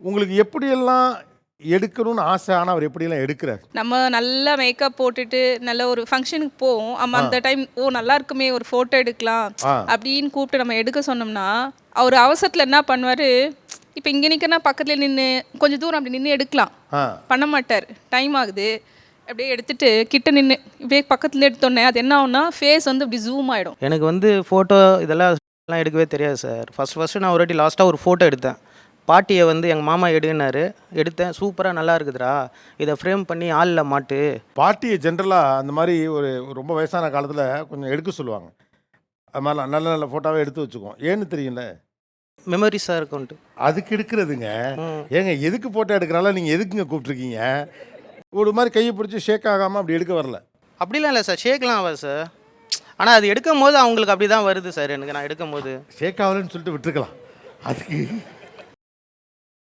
உங்களுக்கு எப்படியெல்லாம் எடுக்கணும்னு ஆசை, ஆனால் அவர் எப்படியெல்லாம் எடுக்கிறார்? நம்ம நல்லா மேக்கப் போட்டுட்டு நல்ல ஒரு ஃபங்க்ஷனுக்கு போவோம். அந்த டைம் நல்லா இருக்குமே ஒரு ஃபோட்டோ எடுக்கலாம் அப்படின்னு கூப்பிட்டு நம்ம எடுக்க சொன்னோம்னா, அவர் அவசரத்தில் என்ன பண்ணுவார், இப்போ இங்கே நிற்கிறனா பக்கத்தில் நின்று கொஞ்சம் தூரம் அப்படி நின்று எடுக்கலாம், பண்ண மாட்டார். டைம் ஆகுது அப்படியே எடுத்துட்டு கிட்ட நின்று இப்படியே பக்கத்தில் எடுத்தோன்னே அது என்ன ஆகும்னா ஃபேஸ் வந்து இப்படி ஜூம் ஆகிடும். எனக்கு ஃபோட்டோ இதெல்லாம் எடுக்கவே தெரியாது சார். ஃபஸ்ட்டு நான் ஒரு வாட்டி லாஸ்ட்டாக ஒரு ஃபோட்டோ எடுத்தேன். பாட்டியை எங்கள் மாமா எடுனாரு, எடுத்தேன். சூப்பராக நல்லா இருக்குதுடா, இதை ஃப்ரேம் பண்ணி ஆளில் மாட்டு. பாட்டியை ஜென்ரலாக அந்த மாதிரி ஒரு ரொம்ப வயசான காலத்தில் கொஞ்சம் எடுக்க சொல்லுவாங்க. அது மாதிரிலாம் நல்ல நல்ல ஃபோட்டோவே எடுத்து வச்சுக்குவோம். ஏன்னு தெரியல, மெமரிஸாக இருக்கும்ட்டு. அதுக்கு எடுக்கிறதுங்க. ஏங்க எதுக்கு ஃபோட்டோ எடுக்கிறால, நீங்கள் எதுக்குங்க கூப்பிட்ருக்கீங்க? ஒரு மாதிரி கையை பிடிச்சி ஷேக் ஆகாமல் அப்படி எடுக்க வரல. அப்படிலாம் இல்லை சார், ஷேக்லாம் ஆகாது சார். ஆனால் அது எடுக்கும் போது அவங்களுக்கு அப்படி தான் வருது சார். எனக்கு நான் எடுக்கும் போது ஷேக் ஆகலன்னு சொல்லிட்டு விட்டுருக்கலாம். அதுக்கு